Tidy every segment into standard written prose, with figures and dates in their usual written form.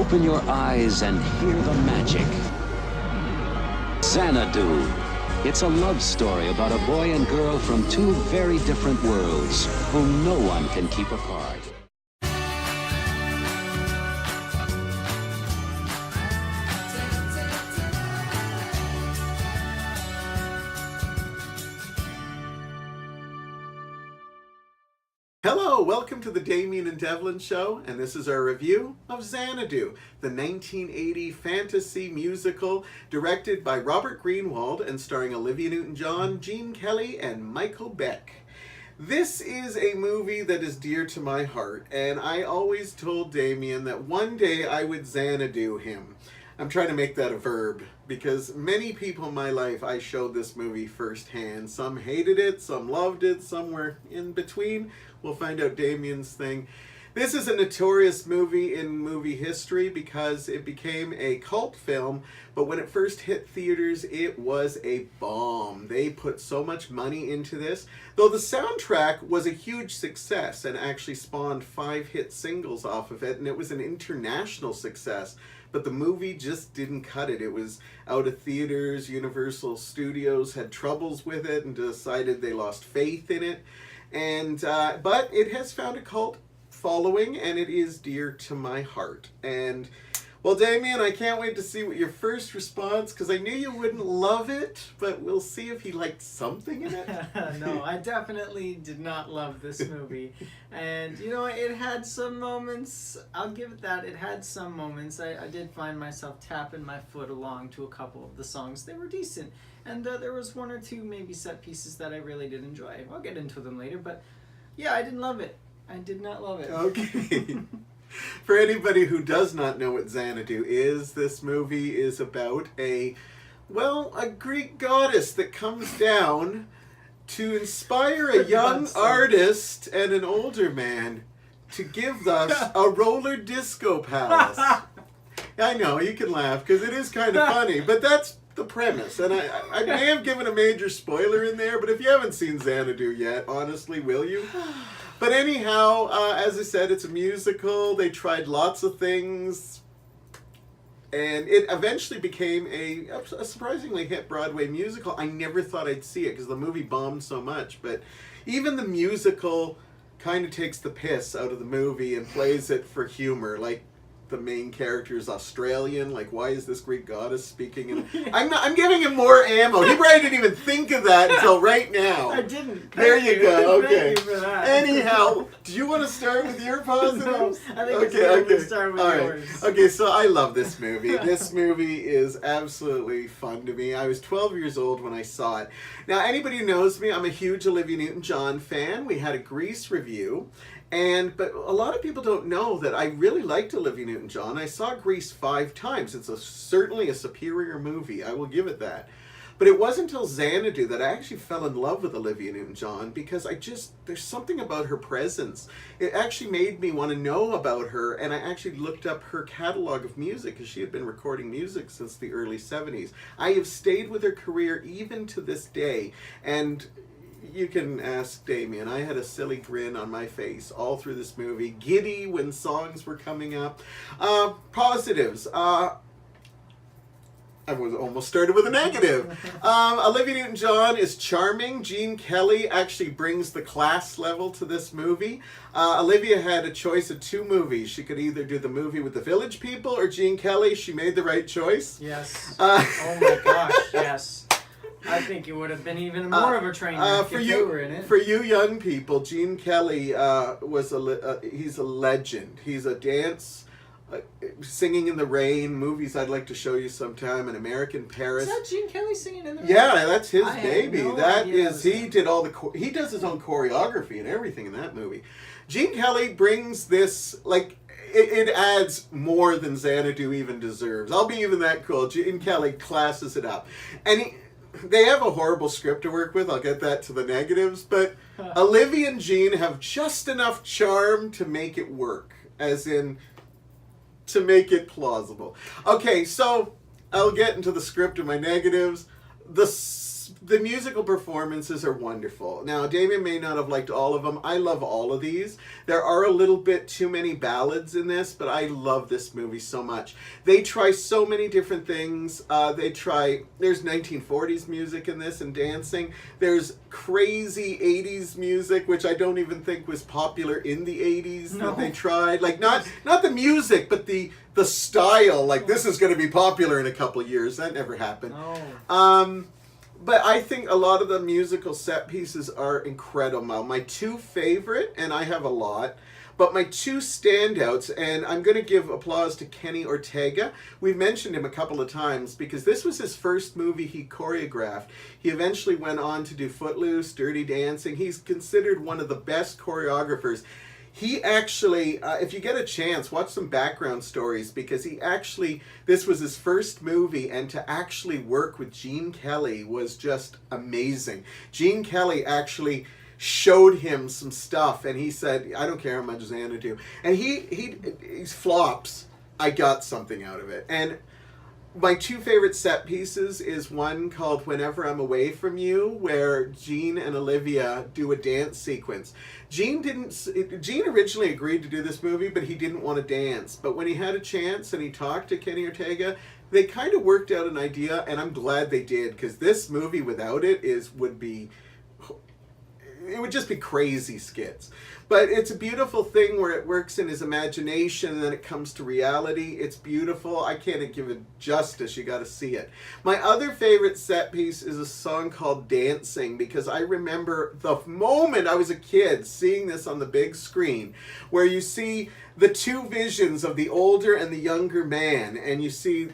Open your eyes and hear the magic. Xanadu. It's a love story about a boy and girl from two very different worlds whom no one can keep apart. Hello, welcome to the Damian and Devlin show, and this is our review of Xanadu, the 1980 fantasy musical directed by Robert Greenwald and starring Olivia Newton-John, Gene Kelly, and Michael Beck. This is a movie that is dear to my heart, and I always told Damian that one day I would Xanadu him. I'm trying to make that a verb, because many people in my life I showed this movie firsthand. Some hated it, some loved it, some were in between. We'll find out Damian's thing. This is a notorious movie in movie history because it became a cult film, but when it first hit theaters, it was a bomb. They put so much money into this, though the soundtrack was a huge success and actually spawned 5 hit singles off of it, and it was an international success. But the movie just didn't cut it. It was out of theaters. Universal Studios had troubles with it and decided they lost faith in it. And but it has found a cult following, and it is dear to my heart. And well, Damian, I can't wait to see what your first response, because I knew you wouldn't love it, but we'll see if you liked something in it. No, I definitely did not love this movie. And, you know, it had some moments. I'll give it that. It had some moments. I did find myself tapping my foot along to a couple of the songs. They were decent. And there was one or two maybe set pieces that I really did enjoy. I'll get into them later. But, yeah, I didn't love it. I did not love it. Okay. For anybody who does not know what Xanadu is, this movie is about a Greek goddess that comes down to inspire a young artist and an older man to give us a roller disco palace. I know, you can laugh because it is kind of funny, but that's the premise. And I may have given a major spoiler in there, but if you haven't seen Xanadu yet, honestly, will you? But anyhow, as I said, it's a musical. They tried lots of things, and it eventually became a surprisingly hit Broadway musical. I never thought I'd see it because the movie bombed so much, but even the musical kind of takes the piss out of the movie and plays it for humor. Like, the main character is Australian. Like, why is this Greek goddess speaking in... I'm giving him more ammo. He probably didn't even think of that until right now. I didn't. There you go. Okay. Thank you for that. Anyhow, do you want to start with your positives? No, I think it's start with yours. Right. Okay, so I love this movie. This movie is absolutely fun to me. I was 12 years old when I saw it. Now, anybody who knows me, I'm a huge Olivia Newton-John fan. We had a Grease review. But a lot of people don't know that I really liked Olivia Newton-John. I saw Grease 5 times. It's certainly a superior movie. I will give it that. But it wasn't until Xanadu that I actually fell in love with Olivia Newton-John because there's something about her presence. It actually made me want to know about her, and I actually looked up her catalog of music because she had been recording music since the early 70s. I have stayed with her career even to this day, and you can ask Damian. I had a silly grin on my face all through this movie, giddy when songs were coming up. Positives. I was almost started with a negative. Olivia Newton-John is charming. Gene Kelly actually brings the class level to this movie. Olivia had a choice of 2 movies. She could either do the movie with the Village People or Gene Kelly. She made the right choice. Yes. Oh my gosh, yes. I think it would have been even more of a train wreck if you were in it. For you young people, Gene Kelly he's a legend. He's a dance, Singing in the Rain, movies I'd like to show you sometime, An American Paris. Is that Gene Kelly Singing in the Rain? Yeah, that's his I baby. Had no That idea is, he did all the, he does his own choreography and everything in that movie. Gene Kelly brings this, like, it adds more than Xanadu even deserves. I'll be even that cool. Gene Kelly classes it up. And they have a horrible script to work with. I'll get that to the negatives. But Olivia and Gene have just enough charm to make it work. As in, to make it plausible. Okay, so I'll get into the script and my negatives. The the musical performances are wonderful. Now, Damian may not have liked all of them. I love all of these. There are a little bit too many ballads in this, but I love this movie so much. They try so many different things. There's 1940s music in this and dancing. There's crazy 80s music, which I don't even think was popular in the 80s that they tried. Like, not the music, but the style. Like, this is going to be popular in a couple of years. That never happened. But I think a lot of the musical set pieces are incredible. My two favorite, and I have a lot, but my two standouts, and I'm going to give applause to Kenny Ortega. We've mentioned him a couple of times because this was his first movie he choreographed. He eventually went on to do Footloose, Dirty Dancing. He's considered one of the best choreographers. He actually, if you get a chance, watch some background stories because this was his first movie, and to actually work with Gene Kelly was just amazing. Gene Kelly actually showed him some stuff, and he said, I don't care how much Xanadu. And he flops. I got something out of it. And my two favorite set pieces is one called Whenever I'm Away From You, where Gene and Olivia do a dance sequence. Gene originally agreed to do this movie, but he didn't want to dance. But when he had a chance and he talked to Kenny Ortega, they kind of worked out an idea, and I'm glad they did, because this movie without it would just be crazy skits. But it's a beautiful thing where it works in his imagination and then it comes to reality. It's beautiful. I can't give it justice. You got to see it. My other favorite set piece is a song called Dancing, because I remember the moment I was a kid seeing this on the big screen, where you see the two visions of the older and the younger man, and you see,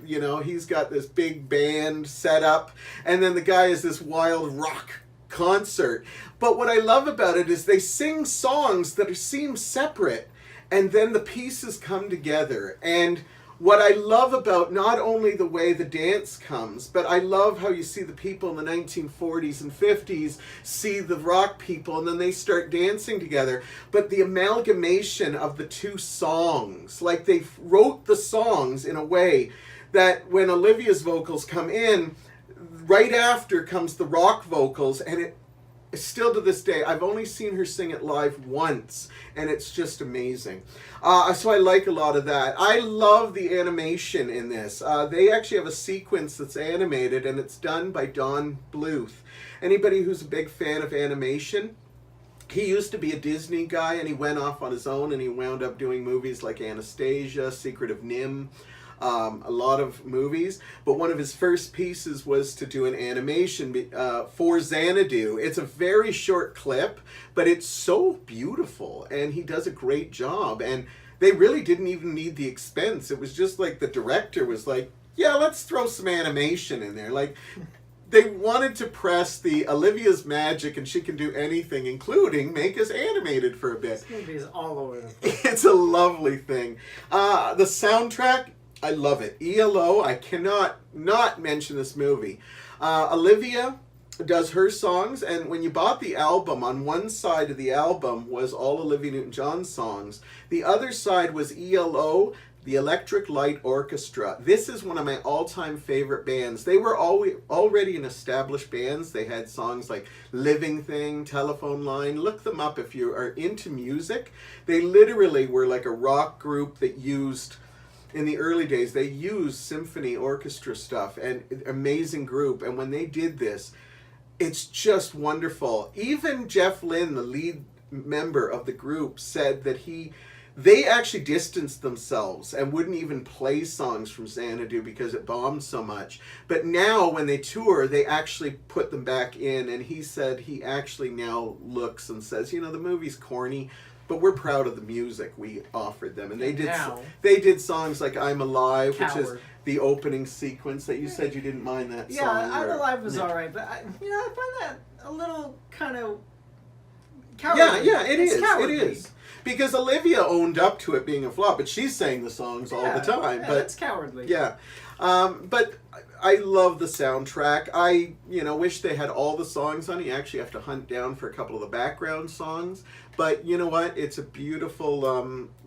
he's got this big band set up, and then the guy is this wild rock concert. But what I love about it is they sing songs that seem separate, and then the pieces come together. And what I love about not only the way the dance comes, but I love how you see the people in the 1940s and 50s see the rock people, and then they start dancing together. But the amalgamation of the two songs, like they wrote the songs in a way that when Olivia's vocals come in, right after comes the rock vocals, and it still to this day, I've only seen her sing it live once, and it's just amazing. So I like a lot of that. I love the animation in this. They actually have a sequence that's animated, and it's done by Don Bluth. Anybody who's a big fan of animation, he used to be a Disney guy, and he went off on his own, and he wound up doing movies like Anastasia, Secret of Nim, a lot of movies, but one of his first pieces was to do an animation for Xanadu. It's a very short clip, but it's so beautiful, and he does a great job, and they really didn't even need the expense. It was just like the director was like, yeah, let's throw some animation in there. Like, they wanted to press the Olivia's magic, and she can do anything, including make us animated for a bit. This movie is all over the place. It's a lovely thing. The soundtrack, I love it. ELO, I cannot not mention this movie. Olivia does her songs, and when you bought the album, on one side of the album was all Olivia Newton-John's songs. The other side was ELO, the Electric Light Orchestra. This is one of my all-time favorite bands. They were already an established bands. They had songs like Living Thing, Telephone Line. Look them up if you are into music. They literally were like a rock group that used... In the early days, they used symphony orchestra stuff, and amazing group. And when they did this, it's just wonderful. Even Jeff Lynne, the lead member of the group, said that they actually distanced themselves and wouldn't even play songs from Xanadu because it bombed so much. But now when they tour, they actually put them back in, and he said he actually now looks and says, the movie's corny, but we're proud of the music we offered them. And they did songs like I'm Alive, Coward, which is the opening sequence that you said you didn't mind that song. Yeah, I'm Alive was alright, but I find that a little kind of cowardly. Yeah, it is. Cowardly. It is. because Olivia owned up to it being a flop, but she's sang the songs all the time. Yeah, but that's cowardly. Yeah. But I love the soundtrack. I, wish they had all the songs on it. You actually have to hunt down for a couple of the background songs. But you know what? It's a beautiful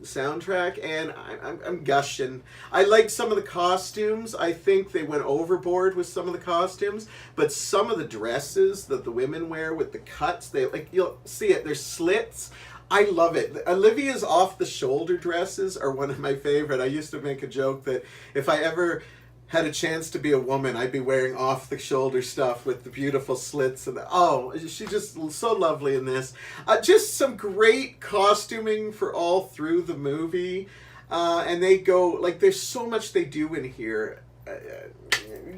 soundtrack, and I'm gushing. I like some of the costumes. I think they went overboard with some of the costumes, but some of the dresses that the women wear with the cuts, you'll see it. There's slits. I love it. Olivia's off-the-shoulder dresses are one of my favorite. I used to make a joke that if I ever had a chance to be a woman, I'd be wearing off-the-shoulder stuff with the beautiful slits. And she's just so lovely in this. Just some great costuming for all through the movie. And they go, there's so much they do in here.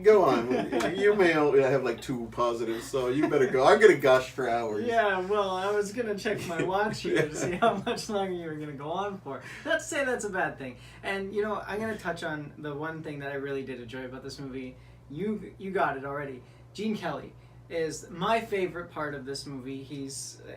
Go on. You may only have 2 positives, so you better go. I'm going to gush for hours. Yeah, well, I was going to check my watch here to see how much longer you were going to go on for. Let's say that's a bad thing. And, I'm going to touch on the one thing that I really did enjoy about this movie. You got it already. Gene Kelly is my favorite part of this movie.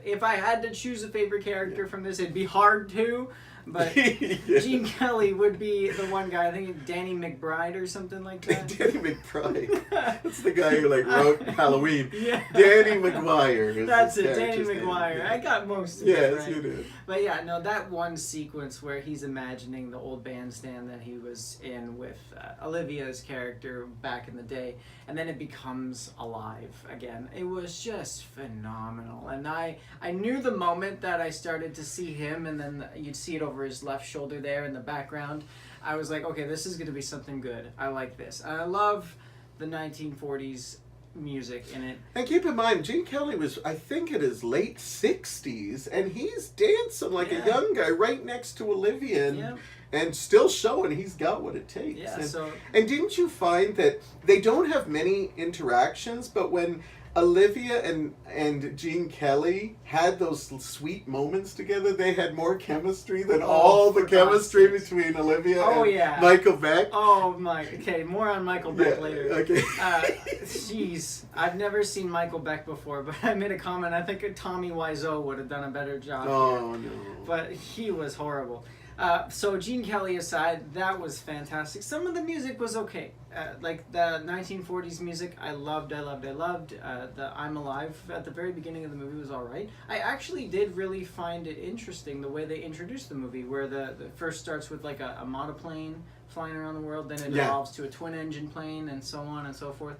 If I had to choose a favorite character from this, it'd be hard to. But Yeah. Gene Kelly would be the one guy. I think Danny McBride or something like that. Danny McBride. That's the guy who wrote Halloween. Yeah. Danny McGuire. That's it, Danny McGuire. I got most of it Yes, right. you did. But yeah, no, that one sequence where he's imagining the old bandstand that he was in with Olivia's character back in the day, and then it becomes alive again. It was just phenomenal. And I knew the moment that I started to see him, and then you'd see it over his left shoulder there in the background. I was like, okay, this is going to be something good. I like this. And I love the 1940s music in it. And keep in mind, Gene Kelly was, I think, in his late 60s, and he's dancing like a young guy right next to Olivia, and still showing he's got what it takes. Yeah, and didn't you find that they don't have many interactions, but when Olivia and Gene Kelly had those sweet moments together, they had more chemistry than all the chemistry between Olivia and Michael Beck. Oh my, okay, more on Michael Beck later. Okay. Jeez, I've never seen Michael Beck before, but I made a comment, I think Tommy Wiseau would have done a better job here. No. But he was horrible. So Gene Kelly aside, that was fantastic. Some of the music was okay. Like the 1940s music, I loved. The I'm Alive at the very beginning of the movie was alright. I actually did really find it interesting the way they introduced the movie, where the first starts with a monoplane flying around the world, then it evolves to a twin-engine plane, and so on and so forth.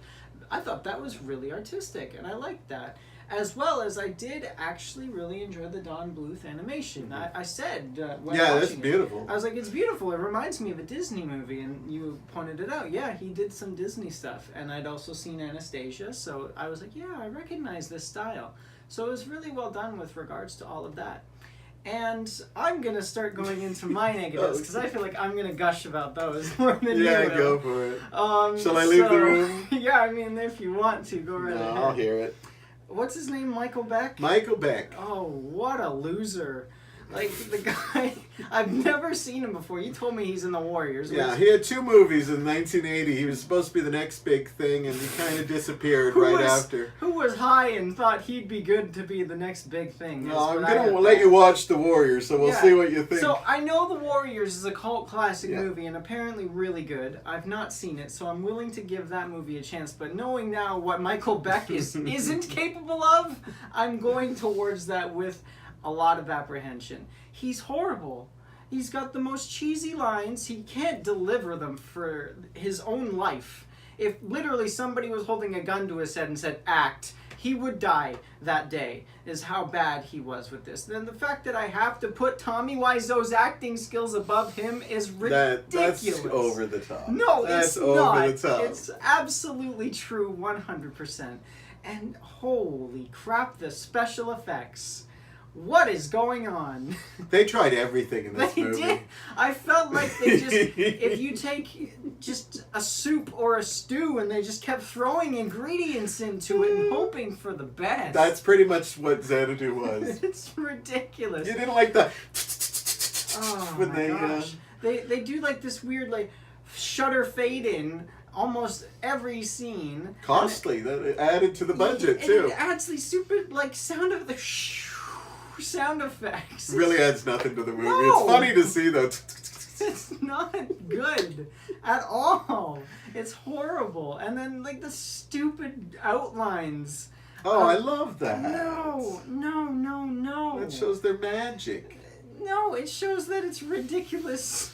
I thought that was really artistic, and I liked that. As well as I did actually really enjoy the Don Bluth animation. I said when watching that's beautiful. it, I was like, it's beautiful. It reminds me of a Disney movie, and you pointed it out. Yeah, he did some Disney stuff, and I'd also seen Anastasia, so I was like, yeah, I recognize this style. So it was really well done with regards to all of that. And I'm going to start going into my negatives, because I feel like I'm going to gush about those more than you will. Yeah, go for it. Shall I leave so, the room? Yeah, I mean, if you want to, go right ahead. I'll hear it. What's his name? Michael Beck? Michael Beck. Oh, what a loser. Like, the guy, I've never seen him before. You told me he's in The Warriors. Yeah, he had 2 movies in 1980. He was supposed to be the next big thing, and he kind of disappeared after. Who was high and thought he'd be good to be the next big thing? No, I'm going to let you watch The Warriors, so we'll see what you think. So, I know The Warriors is a cult classic movie, and apparently really good. I've not seen it, so I'm willing to give that movie a chance. But knowing now what Michael Beck isn't capable of, I'm going towards that with a lot of apprehension. He's horrible. He's got the most cheesy lines. He can't deliver them for his own life. If literally somebody was holding a gun to his head and said, act, he would die that day, is how bad he was with this. Then the fact that I have to put Tommy Wiseau's acting skills above him is ridiculous. That's over the top. No, that's it's over not. The top. It's absolutely true, 100%. And holy crap, the special effects. What is going on? They tried everything in this movie. They did. I felt like they just, if you take just a soup or a stew and they just kept throwing ingredients into it and hoping for the best. That's pretty much what Xanadu was. It's ridiculous. You didn't like the when my gosh. They do like this weird shutter fade in almost every scene. Costly. That added to the budget and too. It adds these super sound of the sound effects. Really adds nothing to the movie. No. It's funny to see though. It's not good at all. It's horrible. And then like the stupid outlines. Oh, I love that. No. That shows their magic. No, it shows that it's ridiculous.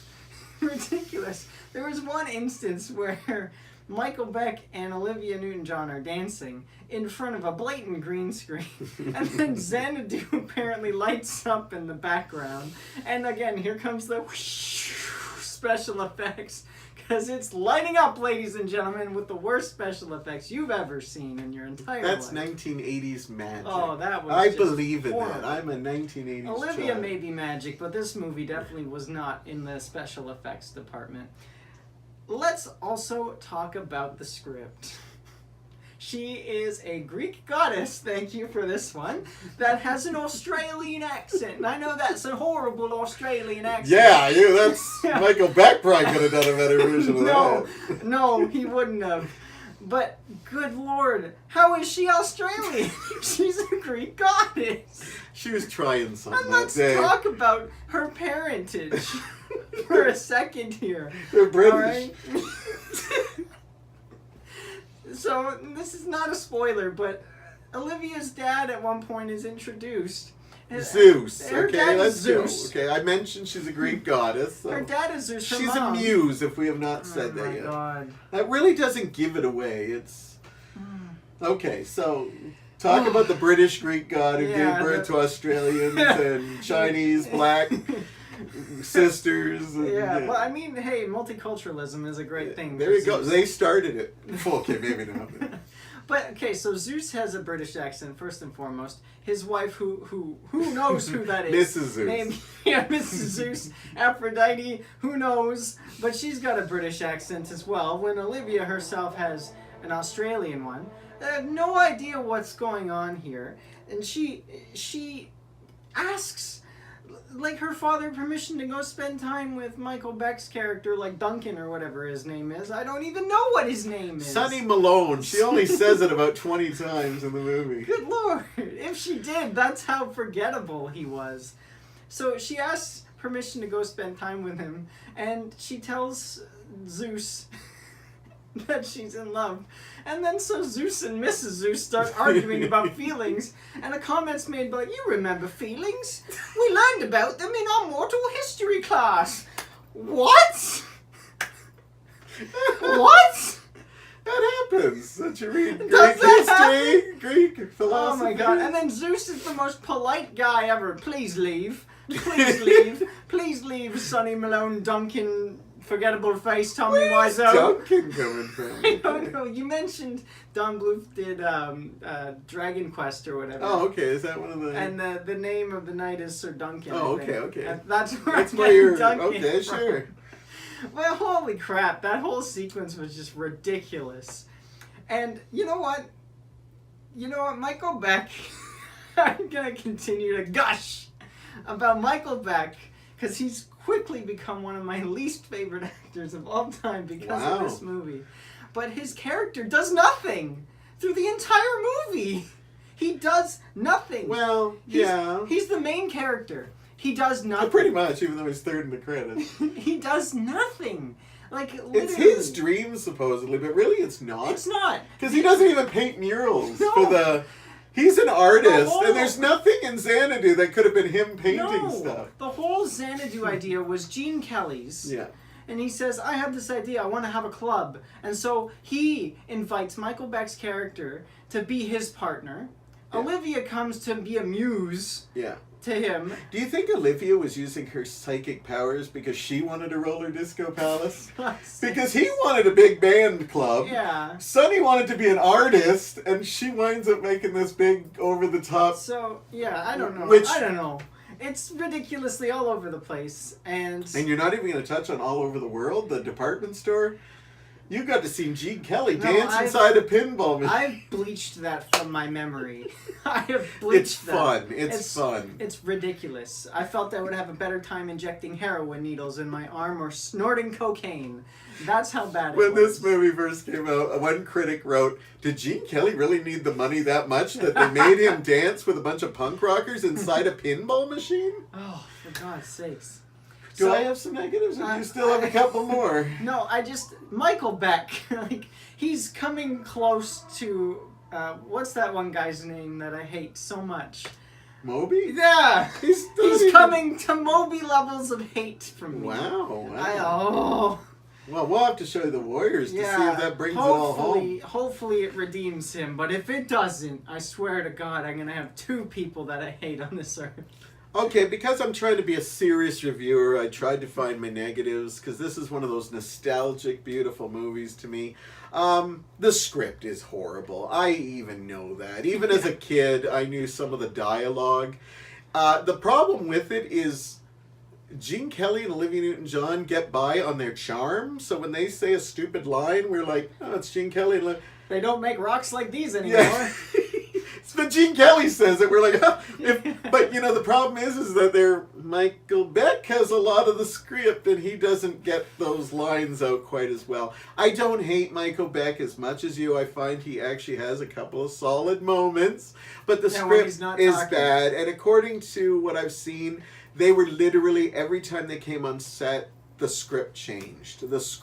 Ridiculous. There was one instance where Michael Beck and Olivia Newton-John are dancing in front of a blatant green screen. And then Xanadu apparently lights up in the background. And again, here comes the whoosh, special effects. Because it's lighting up, ladies and gentlemen, with the worst special effects you've ever seen in your entire That's life. 1980s magic. Oh, that was I just believe in horrible. that. I'm a 1980s Olivia child. may be magic, but this movie definitely was not in the special effects department. Let's also talk about the script. She is a Greek goddess, thank you for this one, that has an Australian accent. And I know that's a horrible Australian accent. Yeah, that's Michael Beck probably could have done a better version of that. No, he wouldn't have. But, good lord, how is she Australian? She's a Greek goddess. She was trying something And that let's day. talk about her parentage for a second here. They're British. All right? So, this is not a spoiler, but Olivia's dad at one point is introduced. Zeus. Her Okay, dad is let's Zeus. go. Okay, I mentioned she's a Greek goddess. So. Her dad is Zeus. Her She's mom. a muse, if we have not said Oh that my yet. god. That really doesn't give it away. It's okay. So, talk about the British Greek god who Yeah, gave birth to Australians and Chinese black sisters. And, Yeah, but I mean, hey, multiculturalism is a great thing. There for you go. Zeus. They started it. Okay, maybe not. But okay, so Zeus has a British accent first and foremost. His wife, who knows who that is? Mrs. Zeus. Yeah, Mrs. Zeus, Aphrodite, who knows? But she's got a British accent as well. When Olivia herself has an Australian one, I have no idea what's going on here, and she asks like her father permission to go spend time with Michael Beck's character, like Duncan or whatever his name is. I don't even know what his name is. Sonny Malone. She only says it about 20 times in the movie. Good lord. If she did, that's how forgettable he was. So she asks permission to go spend time with him, and she tells Zeus that she's in love. And then so Zeus and Mrs. Zeus start arguing about feelings, and a comment's made like, you remember feelings? We learned about them in our mortal history class. What? What? That happens. Don't you read Greek Does that history? Greek Oh philosophy? my god. And then Zeus is the most polite guy ever. Please leave. Please leave. Please leave, Sonny Malone, Duncan, forgettable face, Tommy Where's Wiseau. Duncan coming from? I don't know. You mentioned Don Bluth did Dragon Quest or whatever. Oh, okay. Is that one of the... And the name of the knight is Sir Duncan. Oh, I think. okay, okay. And that's where That's I where get you're... Duncan Okay, from. sure. Well, holy crap. That whole sequence was just ridiculous. And you know what? Michael Beck, I'm going to continue to gush about Michael Beck because he's quickly become one of my least favorite actors of all time because of this movie. But his character does nothing through the entire movie. He does nothing. Well, He's the main character. He does nothing. Pretty much, even though he's third in the credits. He does nothing. Like, literally. It's his dream, supposedly, but really it's not. It's not. Because he doesn't even paint murals No. for the... He's an artist, whole- and there's nothing in Xanadu that could have been him painting No. stuff. The whole Xanadu idea was Gene Kelly's. Yeah. And he says, I have this idea, I want to have a club. And so he invites Michael Beck's character to be his partner. Yeah. Olivia comes to be a muse Yeah. to him. Do you think Olivia was using her psychic powers because she wanted a roller disco palace? Because he wanted a big band club. Yeah. Sonny wanted to be an artist, and she winds up making this big, over-the-top... So, yeah, I don't know. Which- I don't know. It's ridiculously all over the place. And And you're not even going to touch on All Over the World, the department store? You got to see Gene Kelly No, dance inside a pinball machine. I've bleached that from my memory. I have bleached It's that. fun. It's fun. It's ridiculous. I felt I would have a better time injecting heroin needles in my arm or snorting cocaine. That's how bad it was. When this movie first came out, one critic wrote, "Did Gene Kelly really need the money that much that they made him dance with a bunch of punk rockers inside a pinball machine?" Oh, for God's sakes. Do I have some negatives, or do you still have a couple more? No, Michael Beck, like, he's coming close to, what's that one guy's name that I hate so much? Moby? Yeah! He's coming to Moby levels of hate from me. Wow. Well, we'll have to show you the Warriors to see if that brings it all home. Hopefully it redeems him, but if it doesn't, I swear to God, I'm going to have two people that I hate on this earth. Okay, because I'm trying to be a serious reviewer, I tried to find my negatives, because this is one of those nostalgic, beautiful movies to me. The script is horrible. I even know that. Even as a kid, I knew some of the dialogue. The problem with it is Gene Kelly and Olivia Newton-John get by on their charm, so when they say a stupid line, we're like, oh, it's Gene Kelly and They don't make rocks like these anymore. Yeah. But Gene Kelly says it. We're like, huh. But the problem is that Michael Beck has a lot of the script, and he doesn't get those lines out quite as well. I don't hate Michael Beck as much as you. I find he actually has a couple of solid moments, but the script is bad. And according to what I've seen, they were literally every time they came on set, the script changed. This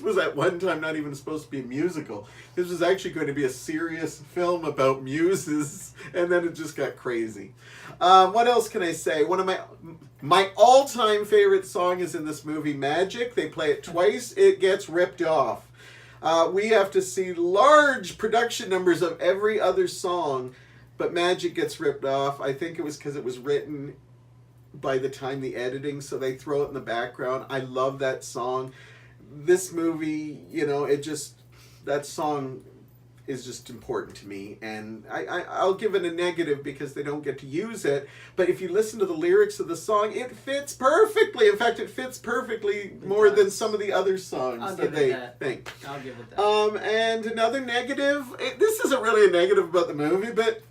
was at one time not even supposed to be a musical. This was actually going to be a serious film about muses, and then it just got crazy. What else can I say? One of my all-time favorite song is in this movie, Magic. They play it twice. It gets ripped off. We have to see large production numbers of every other song, but Magic gets ripped off. I think it was because it was written by the time the editing, so they throw it in the background. I love that song. This movie, that song is just important to me, and I'll give it a negative because they don't get to use it, but if you listen to the lyrics of the song, it fits perfectly. In fact, it fits perfectly more than some of the other songs that they think. I'll give it that. And another negative, this isn't really a negative about the movie, but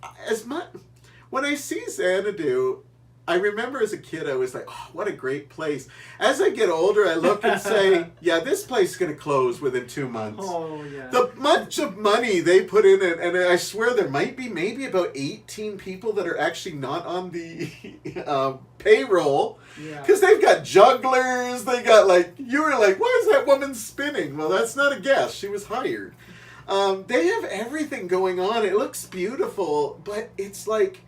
when I see Xanadu, I remember as a kid, I was like, oh, what a great place. As I get older, I look and say, yeah, this place is going to close within 2 months. Oh, yeah. The much of money they put in it, and I swear there might be maybe about 18 people that are actually not on the payroll. Yeah. Because they've got jugglers, they got you were like, why is that woman spinning? Well, that's not a guess. She was hired. They have everything going on. It looks beautiful, but it's like,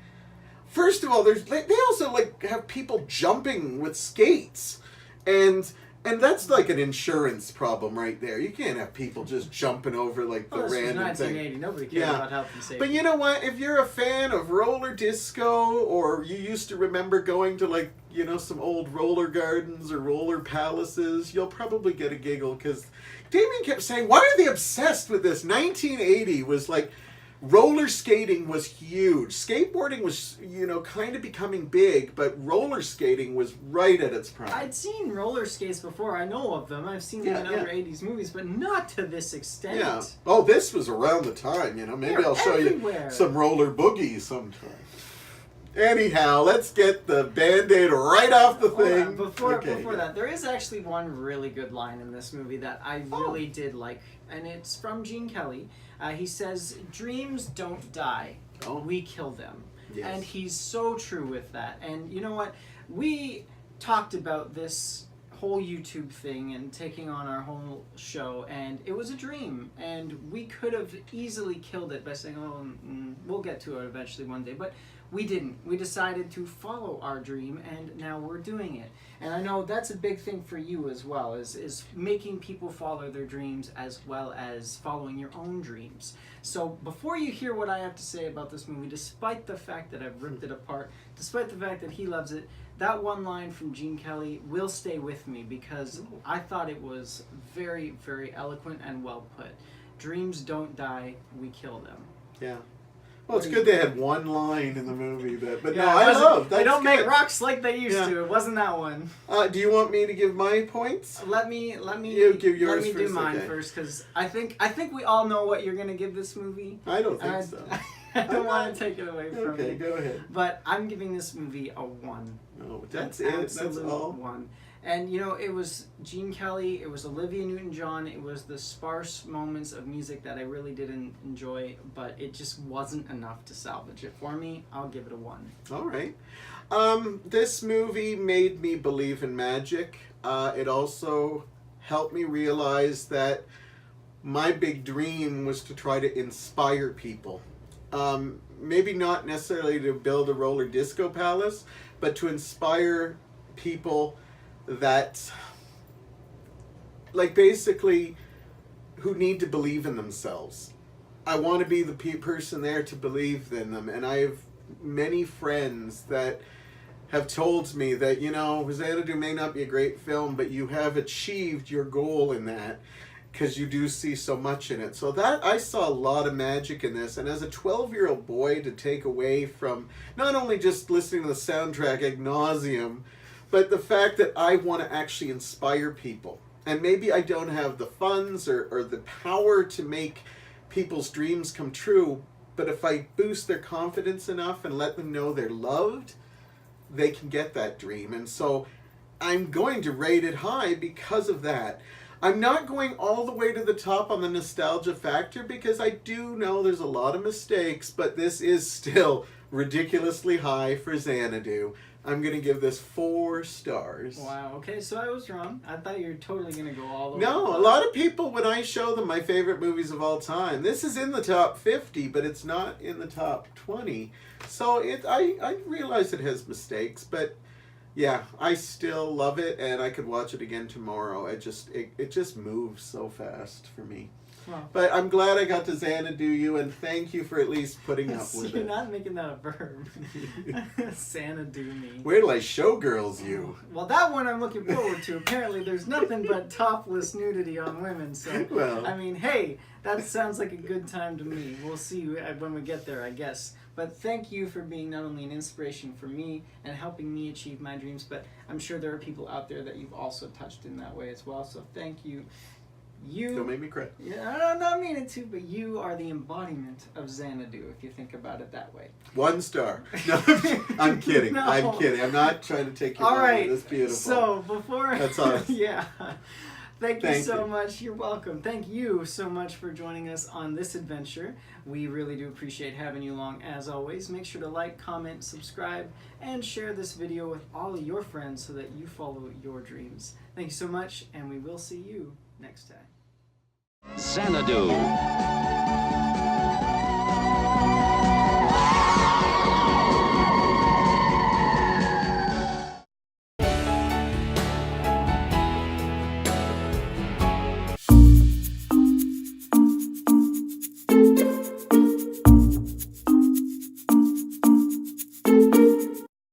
first of all, they also have people jumping with skates, and that's like an insurance problem right there. You can't have people just jumping over the this random was 1980. thing. Nobody cared about health and safety. But you know what? If you're a fan of roller disco, or you used to remember going to some old roller gardens or roller palaces, you'll probably get a giggle because Damian kept saying, "Why are they obsessed with this?" 1980 was roller skating was huge. Skateboarding was, kind of becoming big, but roller skating was right at its prime. I'd seen roller skates before. I know of them. I've seen them in other 80s movies, but not to this extent. Yeah. Oh, this was around the time, Maybe I'll show you some roller boogies sometime. Anyhow, let's get the Band-Aid right off the thing. Before that, there is actually one really good line in this movie that I really did like, and it's from Gene Kelly. He says, "Dreams don't die. We kill them." Yes. And he's so true with that. And you know what? We talked about this whole YouTube thing and taking on our whole show, and it was a dream. And we could have easily killed it by saying, we'll get to it eventually one day. But we didn't. We decided to follow our dream, and now we're doing it. And I know that's a big thing for you as well, is making people follow their dreams as well as following your own dreams. So before you hear what I have to say about this movie, despite the fact that I've ripped it apart, despite the fact that he loves it, that one line from Gene Kelly will stay with me because I thought it was very, very eloquent and well put. Dreams don't die, we kill them. Yeah. Well, it's good they had one line in the movie, but Yeah, no, I love. They That's don't good. make rocks like they used Yeah. to. It wasn't that one. Do you want me to give my points? Let me You give yours let me do first, mine okay. first, because I think we all know what you're gonna give this movie. I don't think And so. I don't want to take it away from Okay, you. go ahead. But I'm giving this movie a 1. No, that's An it. That's absolute all. 1. And you know, it was Gene Kelly, it was Olivia Newton-John, it was the sparse moments of music that I really didn't enjoy, but it just wasn't enough to salvage it for me. I'll give it a 1. All right. This movie made me believe in magic. It also helped me realize that my big dream was to try to inspire people. Maybe not necessarily to build a roller disco palace, but to inspire people that, like, basically, who need to believe in themselves. I want to be the person there to believe in them, and I have many friends that have told me that, you know, Xanadu may not be a great film, but you have achieved your goal in that because you do see so much in it. So that, I saw a lot of magic in this, and as a 12-year-old boy, to take away from not only just listening to the soundtrack ad nauseum, but the fact that I want to actually inspire people. And maybe I don't have the funds or the power to make people's dreams come true, but if I boost their confidence enough and let them know they're loved, they can get that dream. And so I'm going to rate it high because of that. I'm not going all the way to the top on the nostalgia factor because I do know there's a lot of mistakes, but this is still ridiculously high for Xanadu. I'm going to give this 4 stars. Wow, okay, so I was wrong. I thought you were totally going to go all the way. No, a lot of people, when I show them my favorite movies of all time, this is in the top 50, but it's not in the top 20. So I realize it has mistakes, but yeah, I still love it, and I could watch it again tomorrow. It just moves so fast for me. Well, But I'm glad I got to Xanadu you, and thank you for at least putting up with you're it. not making that a verb. Xanadu me. Where till I showgirls you? Well, that one I'm looking forward to. Apparently, there's nothing but topless nudity on women. So, Well. I mean, hey, that sounds like a good time to me. We'll see when we get there, I guess. But thank you for being not only an inspiration for me and helping me achieve my dreams, but I'm sure there are people out there that you've also touched in that way as well. So thank you. Don't make me cry. Yeah, I'm not meaning to, but you are the embodiment of Xanadu, if you think about it that way. 1 star. No, I'm kidding. No. I'm kidding. I'm not trying to take your All money. right. That's beautiful. So before That's us. yeah. Thank you Thank so you. much. You're welcome. Thank you so much for joining us on this adventure. We really do appreciate having you along as always. Make sure to like, comment, subscribe, and share this video with all of your friends so that you follow your dreams. Thank you so much, and we will see you next time. Xanadu,